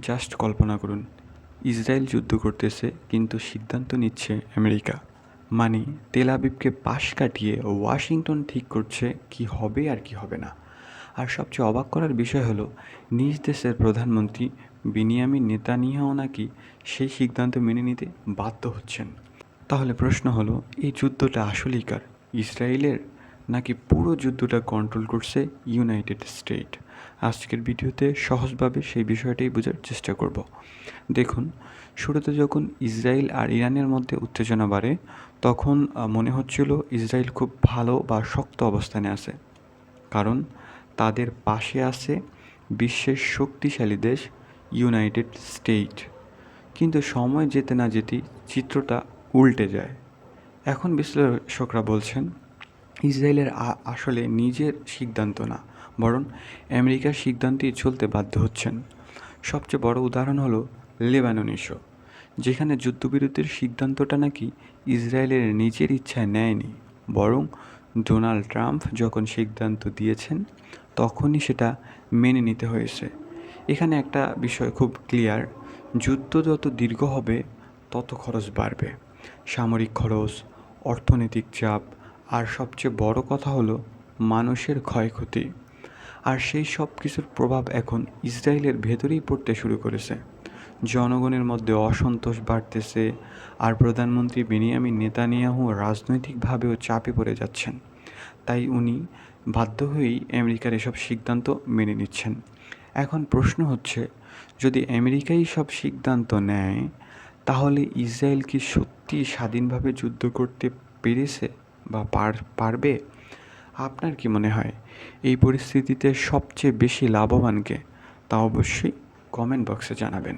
Just কল্পনা করুন, Israel যুদ্ধ করতেছে কিন্তু সিদ্ধান্ত নিচ্ছে আমেরিকা। মানে তেল আবিবকে পাশ কাটিয়ে ওয়াশিংটন ঠিক করছে কি হবে আর কি হবে না। আর সবচেয়ে অবাক করার বিষয় হলো, নিজ দেশের প্রধানমন্ত্রী বিনিয়ামিন নেতানিয়াহু নাকি সেই সিদ্ধান্ত মেনে নিতে বাধ্য হচ্ছেন। তাহলে প্রশ্ন হলো, এই যুদ্ধটা আসলেই কার? ইসরায়েলের, নাকি পুরো যুদ্ধটা কন্ট্রোল করছে ইউনাইটেড স্টেট? আজকের ভিডিওতে সহজভাবে সেই বিষয়টাই বোঝার চেষ্টা করব। দেখুন, শুরুতে যখন ইসরায়েল আর ইরানের মধ্যে উত্তেজনা বাড়ে, তখন মনে হচ্ছিল ইসরায়েল খুব ভালো বা শক্ত অবস্থানে আছে, কারণ তাদের পাশে আছে বিশ্বের শক্তিশালী দেশ ইউনাইটেড স্টেট। কিন্তু সময় যেতে না যেতেই চিত্রটা উল্টে যায়। এখন বিশ্লেষকরা বলছেন, ইসরায়েলের আসলে নিজের সিদ্ধান্ত না, বরং আমেরিকার সিদ্ধান্তেই চলতে বাধ্য হচ্ছেন। সবচেয়ে বড় উদাহরণ হলো লেবানন ইস্যু, যেখানে যুদ্ধবিরতির সিদ্ধান্তটা নাকি ইসরায়েলের নিজের ইচ্ছায় নেয়নি, বরং ডোনাল্ড ট্রাম্প যখন সিদ্ধান্ত দিয়েছেন তখনই সেটা মেনে নিতে হয়েছে। এখানে একটা বিষয় খুব ক্লিয়ার, যুদ্ধ যত দীর্ঘ হবে তত খরচ বাড়বে, সামরিক খরচ, অর্থনৈতিক চাপ, আর সবচেয়ে বড় কথা হলো মানুষের ক্ষয়ক্ষতি। আর সেই সব কিছুর প্রভাব এখন ইসরায়েলের ভেতরেই পড়তে শুরু করেছে। জনগণের মধ্যে অসন্তোষ বাড়তেছে, আর প্রধানমন্ত্রী বেনিয়ামিন নেতানিয়াহু রাজনৈতিকভাবেও চাপে পড়ে যাচ্ছেন। তাই উনি বাধ্য হয়েই আমেরিকার এসব সিদ্ধান্ত মেনে নিচ্ছেন। এখন প্রশ্ন হচ্ছে, যদি আমেরিকাই সব সিদ্ধান্ত নেয়, তাহলে ইসরায়েল কি সত্যি স্বাধীনভাবে যুদ্ধ করতে পেরেছে বা পারবে? আপনার কি মনে হয় এই পরিস্থিতিতে সবচেয়ে বেশি লাভবান কে? তা অবশ্যই কমেন্ট বক্সে জানাবেন।